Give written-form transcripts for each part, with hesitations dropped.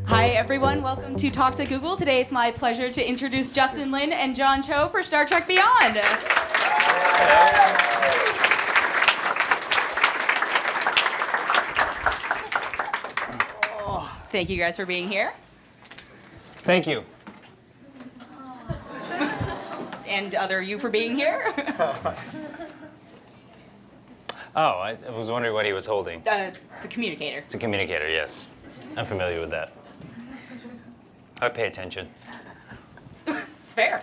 Hi everyone, welcome to Talks at Google. Today it's my pleasure to introduce Justin Lin and John Cho for Star Trek Beyond. Thank you guys for being here. Thank you. And other you for being here. Oh, I was wondering what he was holding. It's a communicator. It's a communicator, yes. I'm familiar with that. I pay attention. It's fair.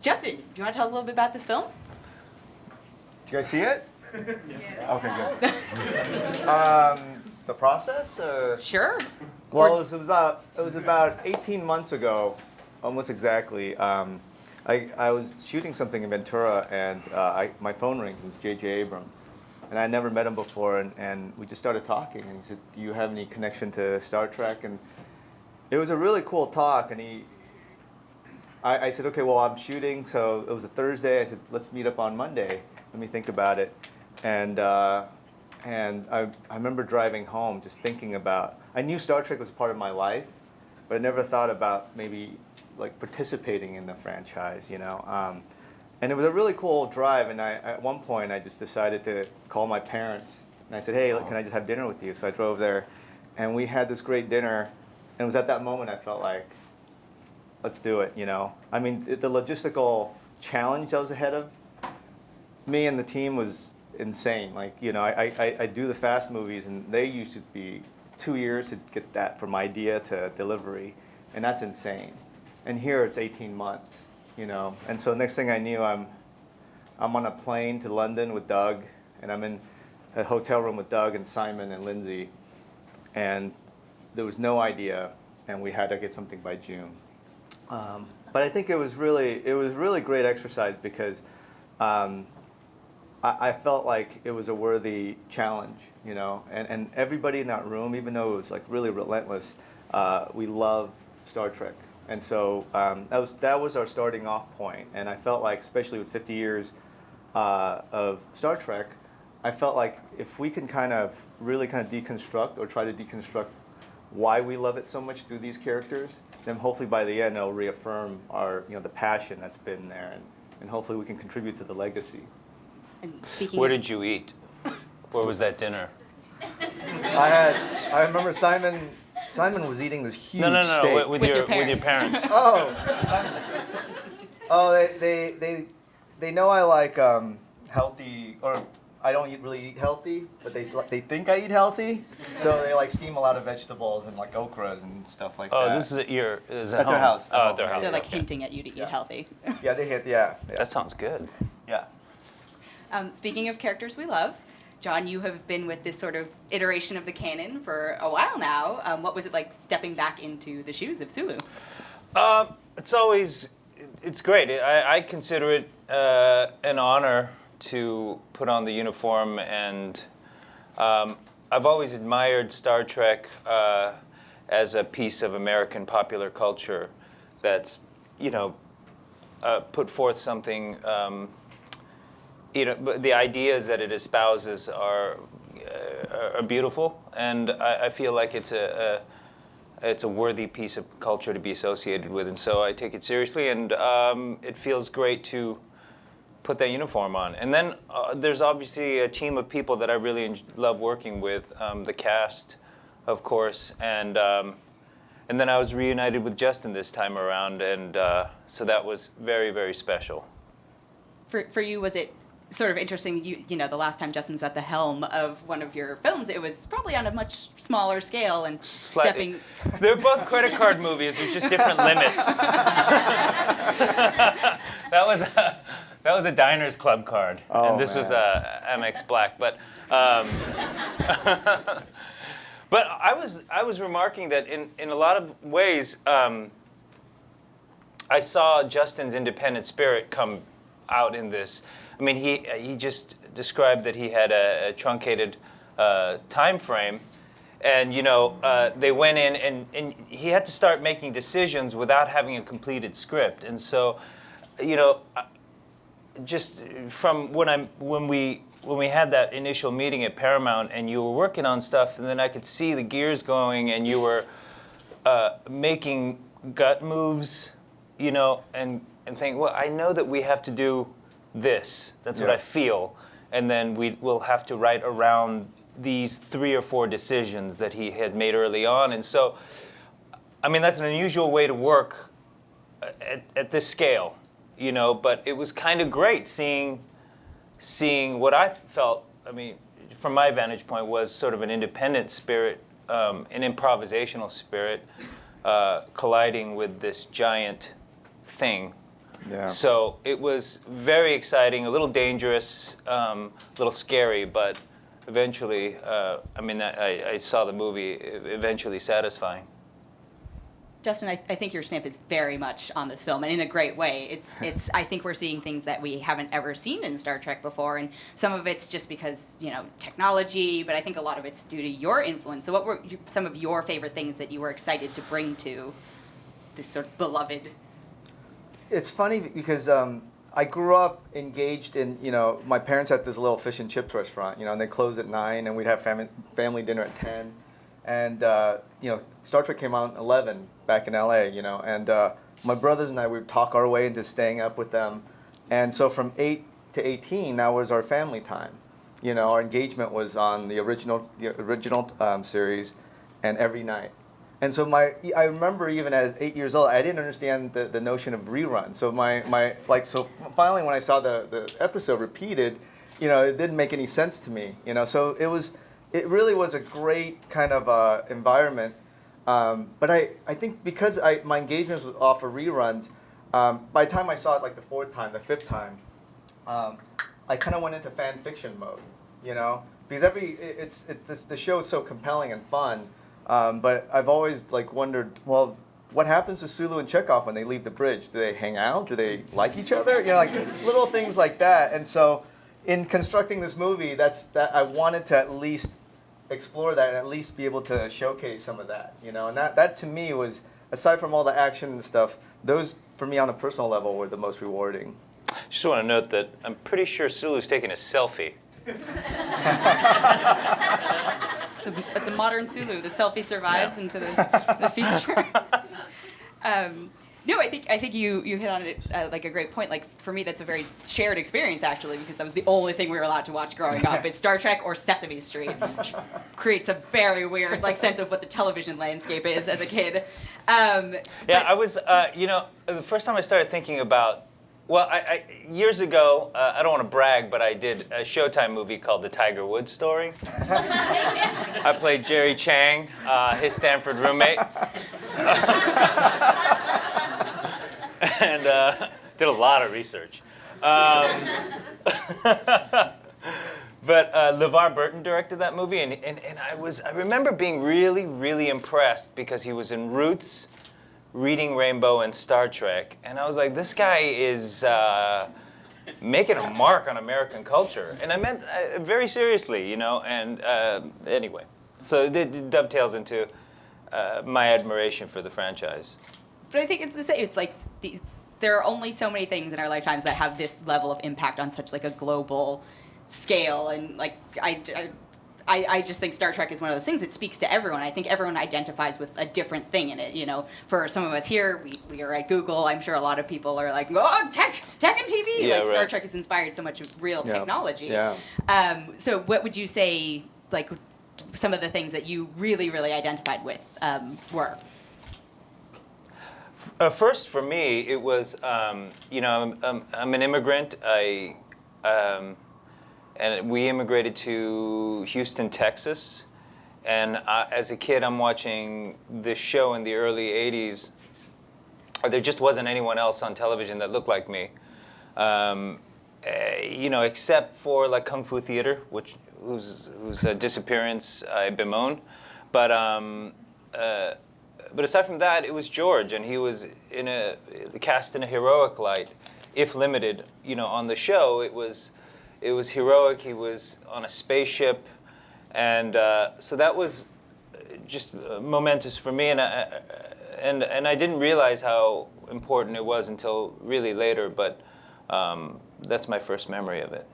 Justin, do you want to tell us a little bit about this film? Did you guys see it? Yeah. Okay, good. The process? Sure. Well, it was about 18 months ago, almost exactly. I was shooting something in Ventura, and my phone rings, and it's J.J. Abrams. And I never met him before, and we just started talking. And he said, "Do you have any connection to Star Trek?" And it was a really cool talk. And I said, "Okay, well, I'm shooting." So it was a Thursday. I said, "Let's meet up on Monday. Let me think about it." And I remember driving home, just thinking about. I knew Star Trek was part of my life, but I never thought about maybe like participating in the franchise, you know. And it was a really cool drive, and at one point I just decided to call my parents, and I said, "Hey, can I just have dinner with you?" So I drove there, and we had this great dinner, and it was at that moment I felt like, let's do it, you know. I mean, the logistical challenge that was ahead of me and the team was insane. Like, you know, I do the fast movies, and they used to be 2 years to get that from idea to delivery, and that's insane. And here it's 18 months, you know. And so next thing I knew, I'm on a plane to London with Doug, and I'm in a hotel room with Doug and Simon and Lindsay, and there was no idea, and we had to get something by June. But I think it was really great exercise because I felt like it was a worthy challenge, you know. And everybody in that room, even though it was like really relentless, we love Star Trek. And so that was our starting off point. And I felt like, especially with 50 years of Star Trek, I felt like if we can really deconstruct or try to deconstruct why we love it so much through these characters, then hopefully by the end it'll reaffirm the passion that's been there, and hopefully we can contribute to the legacy. And speaking Where did you eat? Where was that dinner? I remember Simon was eating this huge steak. No, with your parents. Oh, they know I like healthy, or I don't really eat healthy, but they think I eat healthy, so they like steam a lot of vegetables and like okras and stuff like that. Oh, this is at their home? house. Oh, at their house. They're like hinting at you to eat healthy. Yeah, they hit. Yeah. That sounds good. Yeah. Speaking of characters we love, John, you have been with this sort of iteration of the canon for a while now. What was it like stepping back into the shoes of Sulu? It's great. I consider it an honor to put on the uniform, and I've always admired Star Trek as a piece of American popular culture that's, put forth something. But the ideas that it espouses are beautiful, and I feel like it's a worthy piece of culture to be associated with, and so I take it seriously, and it feels great to put that uniform on. And then there's obviously a team of people that I really love working with, the cast, of course, and then I was reunited with Justin this time around, and so that was very, very special. For you, was it sort of interesting, you know, the last time Justin was at the helm of one of your films, it was probably on a much smaller scale and stepping... They're both credit card movies, there's just different limits. That was a Diners Club card, and this was a Amex Black, but but I was remarking that in a lot of ways, I saw Justin's independent spirit come out in this. I mean, he just described that he had a truncated time frame, and they went in and he had to start making decisions without having a completed script. And so, just from when we when we had that initial meeting at Paramount, and you were working on stuff, and then I could see the gears going, and you were making gut moves, you know, and think, well, I know that we have to do this. That's what I feel, and then we'll have to write around these 3 or 4 decisions that he had made early on, and so, I mean, that's an unusual way to work at this scale, you know. But it was kind of great seeing what I felt, I mean, from my vantage point, was sort of an independent spirit, an improvisational spirit, colliding with this giant thing. Yeah. So it was very exciting, a little dangerous, a little scary, but eventually, I mean, I saw the movie eventually satisfying. Justin, I think your stamp is very much on this film, and in a great way. It's. I think we're seeing things that we haven't ever seen in Star Trek before, and some of it's just because, you know, technology, but I think a lot of it's due to your influence. So what were some of your favorite things that you were excited to bring to this sort of beloved? It's funny because I grew up engaged in, you know, my parents had this little fish and chips restaurant, you know, and they closed at 9, and we'd have family dinner at 10. And, you know, Star Trek came out at 11 back in LA, you know, and my brothers and I would talk our way into staying up with them. And so from 8 to 18, that was our family time. You know, our engagement was on the original series, and every night. And so I remember even as 8 years old, I didn't understand the notion of reruns. So so finally when I saw the episode repeated, you know, it didn't make any sense to me, you know. So it really was a great kind of environment. But I think because my engagement was off of reruns, by the time I saw it like the 4th time, the 5th time, I kind of went into fan fiction mode, you know, because the show is so compelling and fun. But I've always like wondered, well, what happens to Sulu and Chekhov when they leave the bridge? Do they hang out? Do they like each other? You know, like little things like that. And so, in constructing this movie, that I wanted to at least explore that and at least be able to showcase some of that. You know, and that to me was, aside from all the action and stuff, those for me on a personal level were the most rewarding. Just want to note that I'm pretty sure Sulu's taking a selfie. It's a modern Sulu. The selfie survives into the future. No, I think you hit on it like a great point. Like for me, that's a very shared experience actually, because that was the only thing we were allowed to watch growing up is Star Trek or Sesame Street, which creates a very weird like sense of what the television landscape is as a kid. I was, you know, the first time I started thinking about. Well, I years ago, I don't want to brag, but I did a Showtime movie called The Tiger Woods Story. I played Jerry Chang, his Stanford roommate. And did a lot of research. But LeVar Burton directed that movie, and I remember being really, really impressed because he was in Roots, Reading Rainbow, and Star Trek, and I was like, this guy is making a mark on American culture, and I meant very seriously, you know. And anyway, so it dovetails into my admiration for the franchise. But I think it's the same. It's like there are only so many things in our lifetimes that have this level of impact on such like a global scale, and like I just think Star Trek is one of those things that speaks to everyone. I think everyone identifies with a different thing in it. You know, for some of us here, we are at Google. I'm sure a lot of people are like, oh, tech and TV. Yeah, like right. Star Trek has inspired so much of real technology. Yeah. So what would you say, like, some of the things that you really, really identified with were? First, for me, it was, you know, I'm an immigrant. And we immigrated to Houston, Texas. And as a kid, I'm watching this show in the early 80s. There just wasn't anyone else on television that looked like me. You know, except for like Kung Fu Theater, whose disappearance I bemoan. But aside from that, it was George, and he was cast in a heroic light, if limited. You know, on the show, it was heroic. He was on a spaceship, and so that was just momentous for me. And I didn't realize how important it was until really later. But that's my first memory of it.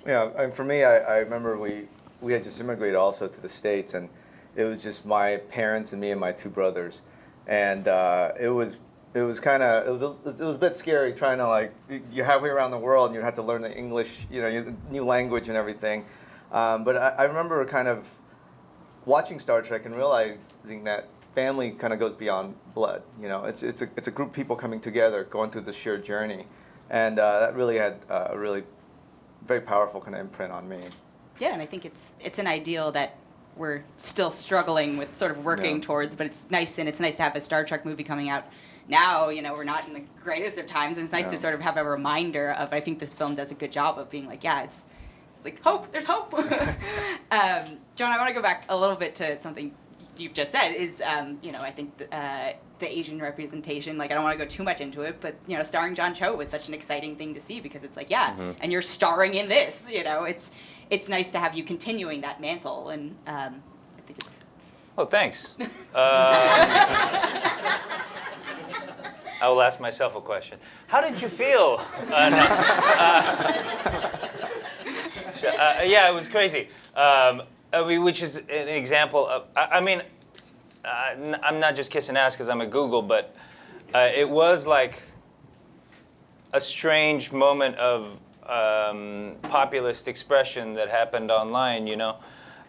Yeah, and for me, I remember we had just immigrated also to the States, and it was just my parents and me and my two brothers, and it was a bit scary trying to, like, you're halfway around the world and you have to learn the English, new language and everything, but I remember kind of watching Star Trek and realizing that family kind of goes beyond blood. It's a group of people coming together, going through this shared journey, and that really had a really very powerful kind of imprint on me. Yeah, and I think it's an ideal that we're still struggling with sort of working towards, but it's nice to have a Star Trek movie coming out now. We're not in the greatest of times, and it's nice to sort of have a reminder of, I think this film does a good job of being like, it's like hope, there's hope. John, I want to go back a little bit to something you've just said is, I think the Asian representation, like, I don't want to go too much into it, but, starring John Cho was such an exciting thing to see because it's like, and you're starring in this, it's nice to have you continuing that mantle, and I think it's... Oh, thanks. I will ask myself a question. How did you feel? Yeah, it was crazy. Which is an example of, I'm not just kissing ass because I'm at Google, but it was like a strange moment of populist expression that happened online,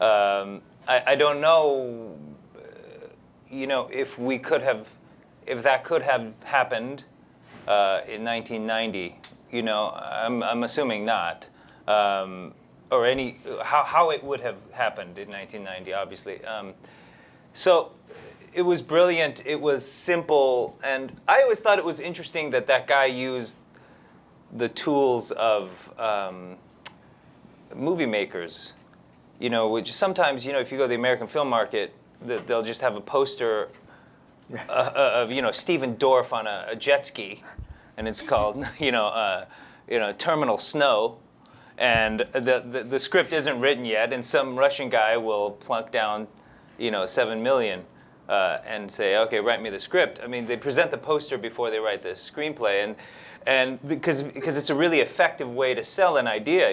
I don't know, if that could have happened in 1990, I'm assuming not. Or how it would have happened in 1990, obviously. So it was brilliant. It was simple, and I always thought it was interesting that guy used the tools of movie makers. Which sometimes, if you go to the American film market, they'll just have a poster of Stephen Dorff on a jet ski, and it's called Terminal Snow. And the script isn't written yet, and some Russian guy will plunk down, $7 million, and say, okay, write me the script. I mean, they present the poster before they write the screenplay, and because it's a really effective way to sell an idea,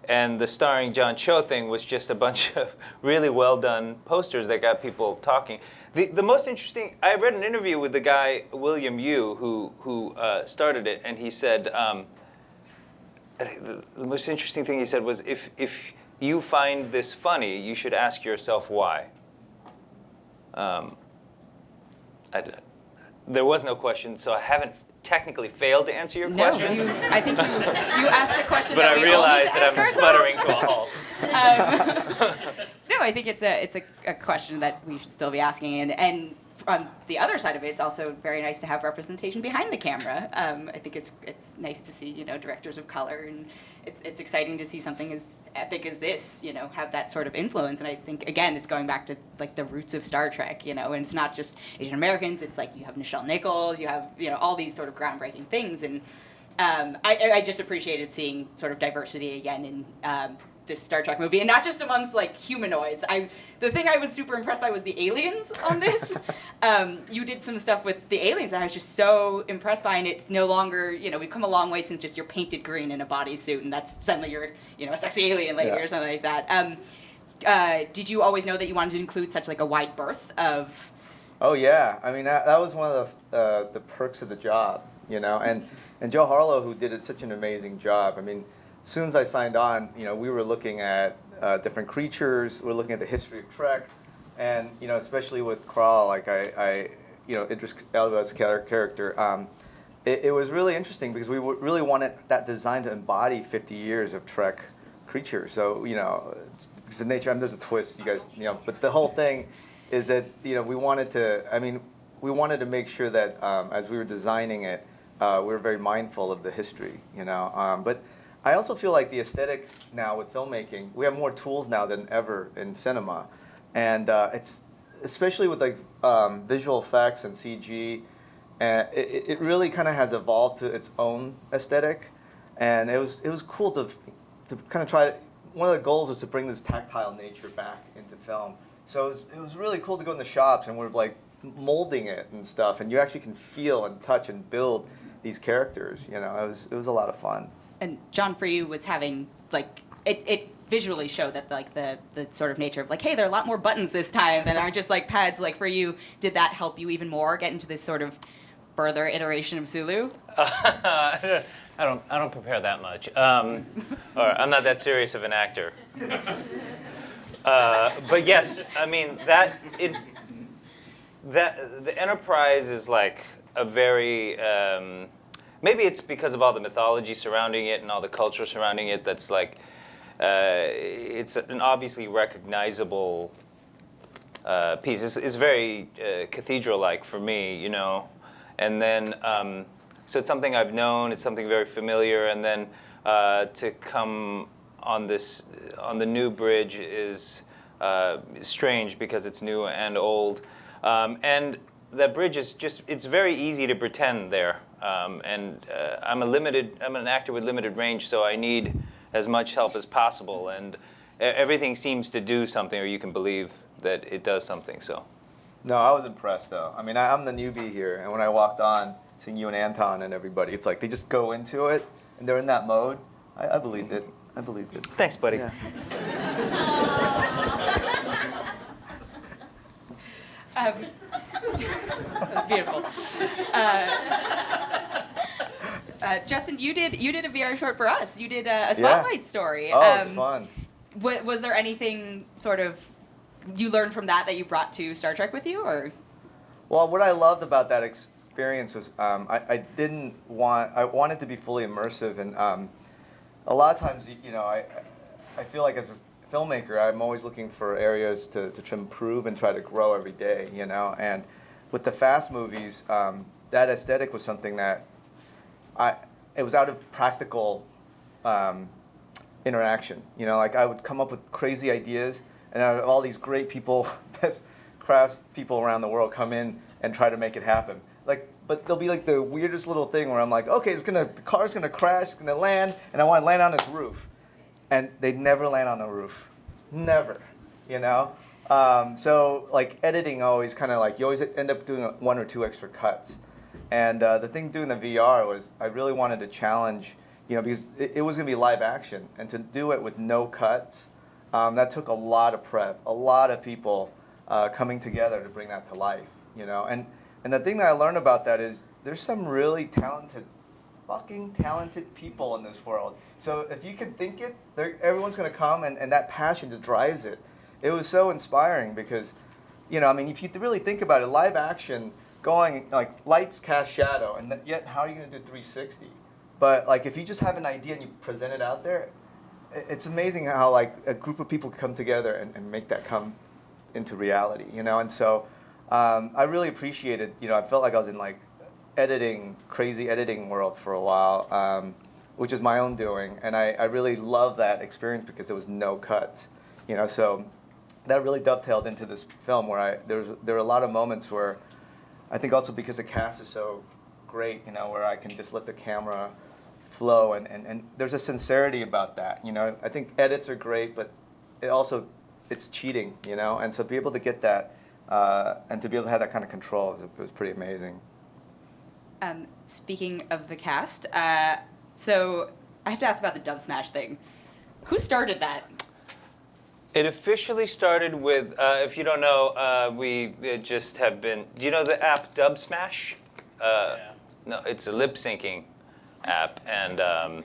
and the starring John Cho thing was just a bunch of really well done posters that got people talking. The most interesting, I read an interview with the guy William Yu who started it, and he said. The most interesting thing he said was, if you find this funny, you should ask yourself why. There was no question, so I haven't technically failed to answer your question. No, I think you asked a question but that I we all need realized to that ask I'm ourselves. sputtering to a halt. No, I think it's a question that we should still be asking, and on the other side of it, it's also very nice to have representation behind the camera. I think it's nice to see directors of color, and it's exciting to see something as epic as this have that sort of influence. And I think again it's going back to like the roots of Star Trek, and it's not just Asian Americans. It's like you have Nichelle Nichols, you have all these sort of groundbreaking things, and I just appreciated seeing sort of diversity again in this Star Trek movie, and not just amongst like humanoids. The thing I was super impressed by was the aliens on this. You did some stuff with the aliens that I was just so impressed by, and it's no longer, we've come a long way since just you're painted green in a bodysuit, and that's suddenly you're, a sexy alien lady or something like that. Did you always know that you wanted to include such like a wide berth of? Oh yeah, I mean that was one of the perks of the job, and Joe Harlow, who did such an amazing job. I mean. As soon as I signed on, we were looking at different creatures. We're looking at the history of Trek, and especially with Krall, like Idris Elba's character. It was really interesting because we really wanted that design to embody 50 years of Trek creatures. So because the nature, there's a twist, you guys, but the whole thing is that we wanted to make sure that as we were designing it, we were very mindful of the history, but. I also feel like the aesthetic now with filmmaking, we have more tools now than ever in cinema, and it's especially with like visual effects and CG, it really kind of has evolved to its own aesthetic, and it was cool to kind of try. One of the goals was to bring this tactile nature back into film. So it was really cool to go in the shops and we're like molding it and stuff, and you actually can feel and touch and build these characters. It was a lot of fun. And John, for you, was having like it visually showed that like the sort of nature of like, hey, there are a lot more buttons this time than are just like pads. Like for you, did that help you even more get into this sort of further iteration of Sulu? I don't prepare that much. Or I'm not that serious of an actor. But yes, I mean that the Enterprise is like a very maybe it's because of all the mythology surrounding it and all the culture surrounding it that's like it's an obviously recognizable piece. It's very cathedral-like for me, you know, and then. So it's something I've known. It's something very familiar, and then to come on the new bridge is strange because it's new and old, and that bridge is it's very easy to pretend there. And I'm an actor with limited range, so I need as much help as possible, and everything seems to do something, or you can believe that it does something. So. No, I was impressed though. I mean, I'm the newbie here, and when I walked on, seeing you and Anton and everybody, it's like they just go into it and they're in that mode. I believed it. I believed it. Thanks, buddy. Yeah. That's beautiful. Justin, you did a VR short for us. You did a Spotlight story. Oh, it was fun. Was there anything sort of you learned from that you brought to Star Trek with you, or? Well, what I loved about that experience was I wanted to be fully immersive, and a lot of times, you know, I feel like as a filmmaker, I'm always looking for areas to improve and try to grow every day, you know. And with the fast movies, that aesthetic was something that it was out of practical interaction, you know. Like I would come up with crazy ideas, and I would have all these great people, best crafts people around the world come in and try to make it happen. Like, but there'll be like the weirdest little thing where I'm like, okay, the car's gonna crash, it's gonna land, and I want to land on this roof, and they'd never land on the roof, never, you know. So like editing always kind of like you always end up doing 1 or 2 extra cuts, and the thing doing the VR was I really wanted to challenge, you know, because it was gonna be live action, and to do it with no cuts, that took a lot of prep, a lot of people coming together to bring that to life, you know. And the thing that I learned about that is there's some really fucking talented people in this world. So if you can think it, everyone's going to come, and that passion just drives it. It was so inspiring because, you know, I mean, if you really think about it, live action, going, like, lights cast shadow, and yet how are you going to do 360? But, like, if you just have an idea and you present it out there, it's amazing how, like, a group of people come together and make that come into reality, you know. And so I really appreciated, you know, I felt like I was in like crazy editing world for a while, which is my own doing, and I really love that experience because there was no cuts, you know. So that really dovetailed into this film where there were a lot of moments where I think also because the cast is so great, you know, where I can just let the camera flow, and there's a sincerity about that, you know. I think edits are great, but it's cheating, you know, and so to be able to get that and to be able to have that kind of control it was pretty amazing. Speaking of the cast, so I have to ask about the dub smash thing. Who started that? It officially started with, if you don't know, we just have been, do you know the app Dub Smash? Yeah. No, it's a lip syncing app, and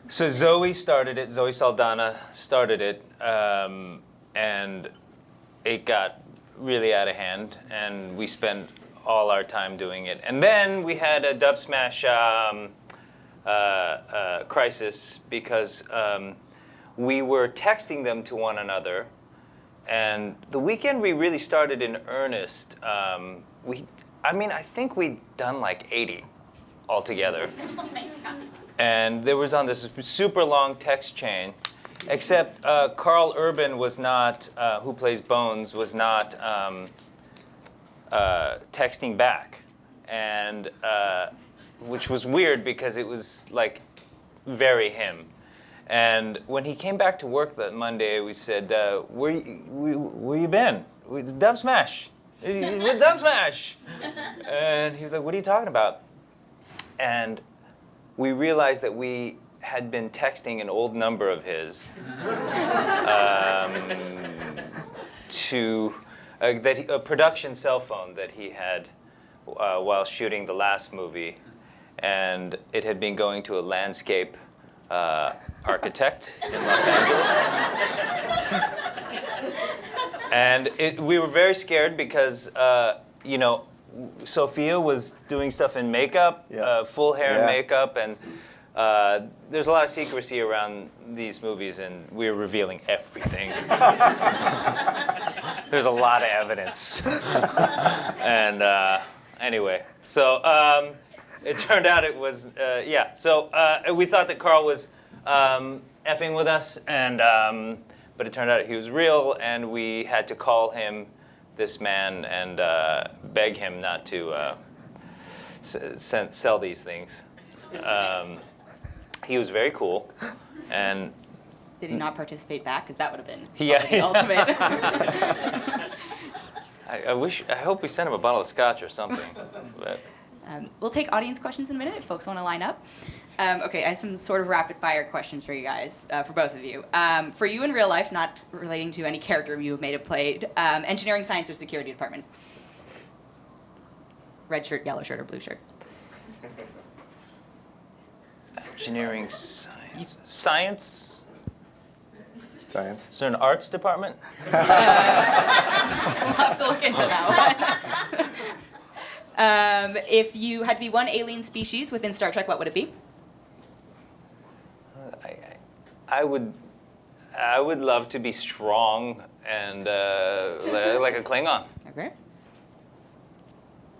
so Zoe started it, Zoe Saldana started it, and it got really out of hand, and we spent all our time doing it. And then we had a Dub Smash crisis because we were texting them to one another, and the weekend we really started in earnest, I think we'd done like 80 altogether. Oh my God. And there was on this super long text chain, except Krall Urban was not, who plays Bones, was not texting back, and which was weird because it was like very him. And when he came back to work that Monday, we said, where you been? It's Dub Smash. We're Dub Smash. And he was like, what are you talking about? And we realized that we had been texting an old number of his to a production cell phone that he had while shooting the last movie, and it had been going to a landscape architect in Los Angeles. And we were very scared because, Sophia was doing stuff in makeup, full hair and makeup, and there's a lot of secrecy around these movies, and we're revealing everything. There's a lot of evidence. And anyway, so it turned out it was, So we thought that Krall was effing with us, and but it turned out he was real, and we had to call him this man and beg him not to sell these things. He was very cool, and did he not participate back? Because that would have been the ultimate. I hope we sent him a bottle of scotch or something. But. We'll take audience questions in a minute if folks want to line up. Okay, I have some sort of rapid fire questions for you guys, for both of you. For you in real life, not relating to any character you may have played, engineering, science, or security department? Red shirt, yellow shirt, or blue shirt? Engineering, science. Science? Science. Is there an arts department? We'll have to look into that one. If you had to be one alien species within Star Trek, what would it be? I would love to be strong and like a Klingon. Okay.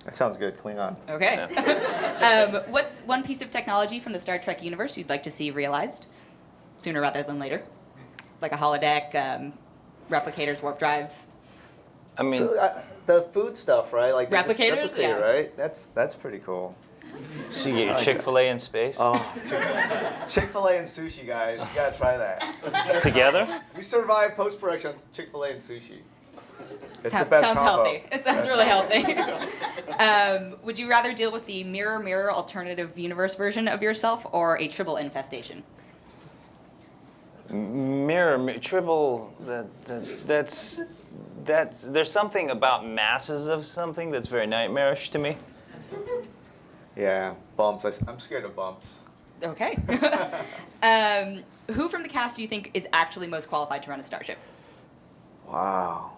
That sounds good, Klingon. Okay. Yeah. What's one piece of technology from the Star Trek universe you'd like to see realized sooner rather than later? Like a holodeck, replicators, warp drives? I mean, So, the food stuff, right? Like Replicators? replicator, Yeah. right? That's pretty cool. so you get your Chick-fil-A in space Chick-fil-A and sushi, guys. You gotta try that. together? We survived post-production on Chick-fil-A and sushi. It's Sounds the best combo. healthy. It sounds really healthy. Would you rather deal with the mirror, mirror alternative universe version of yourself or a tribble infestation? Mirror, tribble. That's there's something about masses of something that's very nightmarish to me. Yeah, bumps. I'm scared of bumps. Okay. Who from the cast do you think is actually most qualified to run a starship? Wow.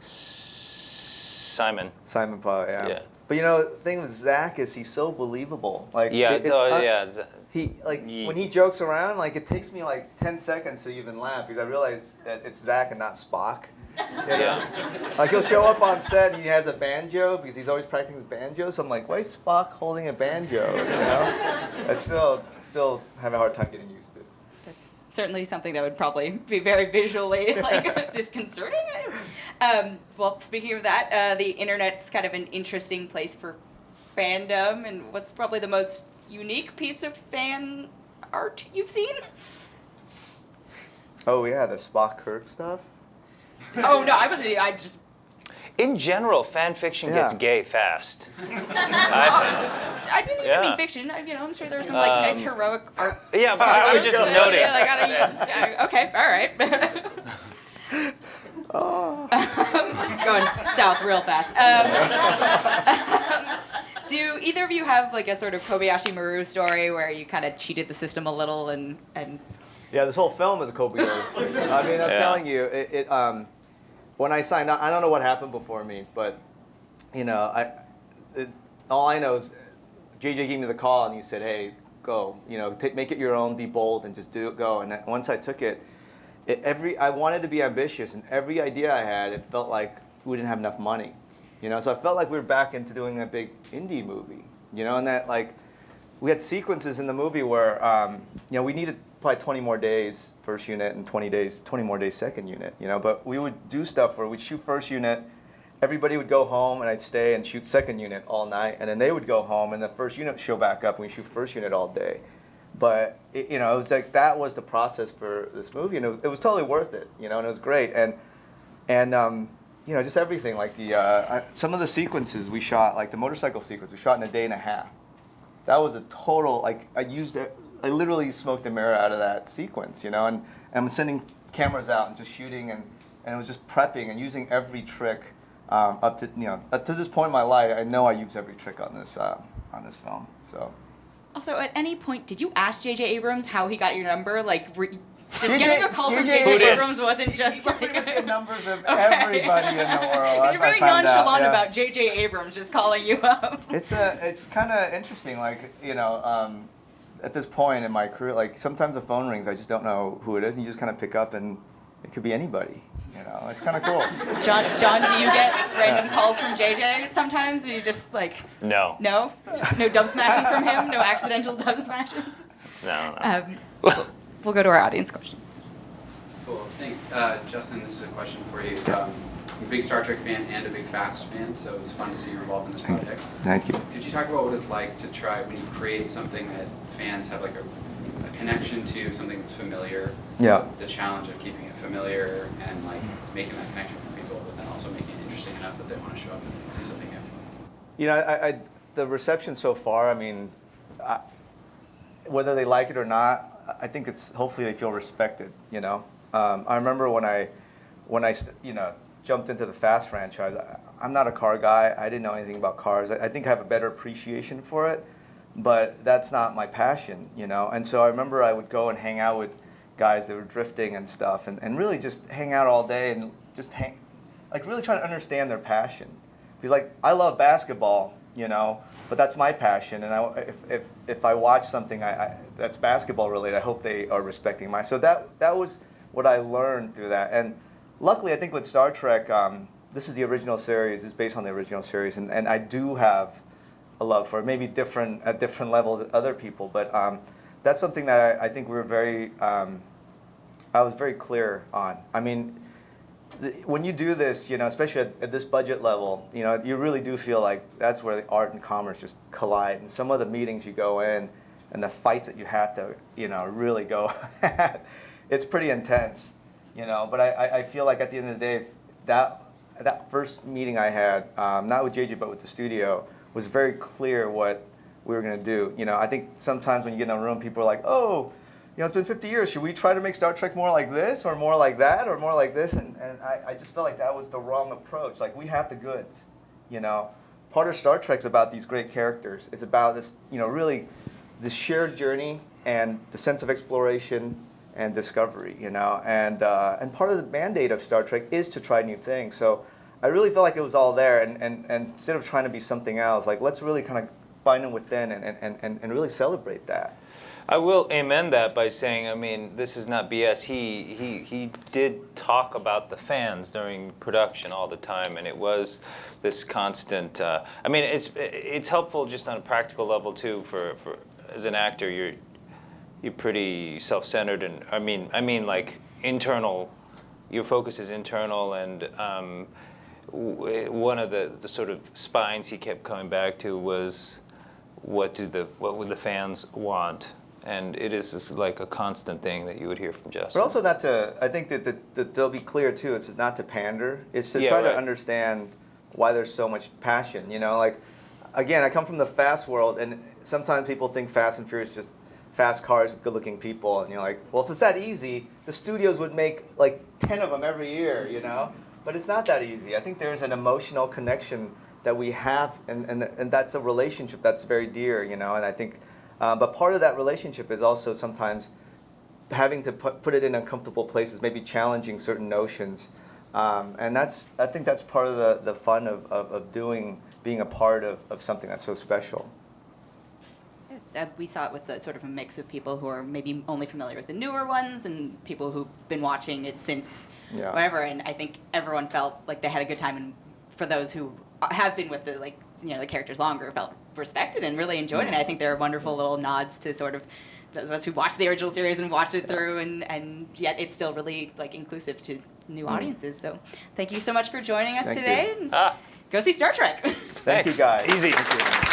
Simon. Simon probably, yeah. Yeah. But the thing with Zach is he's so believable. Like Yeah. He when he jokes around, like it takes me like 10 seconds to even laugh because I realize that it's Zach and not Spock. Yeah. Like he'll show up on set and he has a banjo because he's always practicing his banjo. So I'm like, why is Spock holding a banjo? I still have a hard time getting used to. That's certainly something that would probably be very visually disconcerting. Well, speaking of that, the internet's kind of an interesting place for fandom, and what's probably the most unique piece of fan art you've seen? Oh yeah, the Spock Kirk stuff. Oh no, I just. In general, fan fiction gets gay fast. I didn't even mean fiction. I'm sure there's some nice heroic art. Yeah, but I was just noting. Okay, all right. This is going south real fast. Do either of you have like a sort of Kobayashi Maru story where you kind of cheated the system a little and Yeah, this whole film is a Kobayashi. I mean, I'm telling you, when I signed on, I don't know what happened before me, but all I know is JJ gave me the call and he said, "Hey, go, make it your own, be bold, and just do it, go." And once I took it, I wanted to be ambitious, and every idea I had, it felt like we didn't have enough money, So I felt like we were back into doing a big indie movie, and that like we had sequences in the movie where we needed probably 20 more days first unit and 20 more days second unit, But we would do stuff where we'd shoot first unit, everybody would go home, and I'd stay and shoot second unit all night, and then they would go home, and the first unit would show back up, and we shoot first unit all day. But it was like that was the process for this movie, and it was totally worth it, and it was great, and just everything like the some of the sequences we shot, like the motorcycle sequence, we shot in a day and a half. that was a total, like, I literally smoked the mirror out of that sequence, you know, and I'm sending cameras out and just shooting, and it was just prepping and using every trick up to this point in my life. I know I use every trick on this film, so. Also, at any point, did you ask J.J. Abrams how he got your number? Like, just JJ getting a call from JJ J.J. Abrams wasn't just like... the numbers of everybody in the world. You're very nonchalant about J.J. Abrams just calling you up. It's kind of interesting, like, you know, at this point in my career, like, sometimes the phone rings, I just don't know who it is, and you just kind of pick up, and it could be anybody. You know, it's kind of cool. John, do you get random calls from JJ sometimes? Do you just like... No. No? No dub smashings from him? No accidental dub smashings? No. We'll go to our audience question. Cool, thanks. Justin, this is a question for you. I'm a big Star Trek fan and a big Fast fan, so it was fun to see you involved in this project. Thank you. Could you talk about what it's like to try, when you create something that fans have like a connection to, something that's familiar, Yeah. the challenge of keeping it familiar and like making that connection for people, but then also making it interesting enough that they want to show up and see something new? You know, the reception so far, I mean, whether they like it or not, I think it's, hopefully they feel respected, you know. I remember when I you know, jumped into the Fast franchise, I'm not a car guy. I didn't know anything about cars. I think I have a better appreciation for it, but that's not my passion, you know. And so I remember I would go and hang out with guys that were drifting and stuff, and really just hang out all day and just like really try to understand their passion. Because like, I love basketball, you know, but that's my passion, and if I watch something that's basketball related, I hope they are respecting mine. So that was what I learned through that. And luckily, I think with Star Trek, this is the original series, it's based on the original series, and I do have a love for it, maybe at different levels at other people, but that's something that I think we were very, I was very clear on. I mean, when you do this, you know, especially at this budget level, you know, you really do feel like that's where the art and commerce just collide. And some of the meetings you go in and the fights that you have to, you know, really go at, it's pretty intense, you know. But I feel like at the end of the day, that first meeting I had, not with JJ but with the studio, was very clear what we were going to do. You know, I think sometimes when you get in a room, people are like, oh, you know, it's been 50 years. Should we try to make Star Trek more like this, or more like that, or more like this? And I just felt like that was the wrong approach. Like, we have the goods, you know. Part of Star Trek's about these great characters. It's about this, you know, really this shared journey and the sense of exploration and discovery, you know. And part of the mandate of Star Trek is to try new things. So I really felt like it was all there. And instead of trying to be something else, like, let's really kind of find it within and really celebrate that. I will amend that by saying, I mean, this is not BS. He did talk about the fans during production all the time, and it was this constant. I mean, it's helpful just on a practical level too. For as an actor, you're pretty self-centered, and I mean like internal. Your focus is internal, and one of the sort of spines he kept coming back to was what would the fans want. And it is this, like, a constant thing that you would hear from Justin. But also not to, I think that they'll be clear too, it's not to pander. It's to try to understand why there's so much passion, you know? Like, again, I come from the fast world, and sometimes people think Fast and Furious just fast cars, good-looking people, and you're like, well, if it's that easy, the studios would make, like, 10 of them every year, you know? But it's not that easy. I think there's an emotional connection that we have, and that's a relationship that's very dear, you know? And I think... but part of that relationship is also sometimes having to put it in uncomfortable places, maybe challenging certain notions. And I think that's part of the fun of being a part of something that's so special. We saw it with the sort of a mix of people who are maybe only familiar with the newer ones and people who've been watching it since whatever. And I think everyone felt like they had a good time. And for those who have been with the characters longer, felt respected and really enjoyed it. And I think there are wonderful little nods to sort of those of us who watched the original series and watched it through, and yet it's still really like inclusive to new audiences. So thank you so much for joining us today. Go see Star Trek. Thank you guys. Easy. Thank you.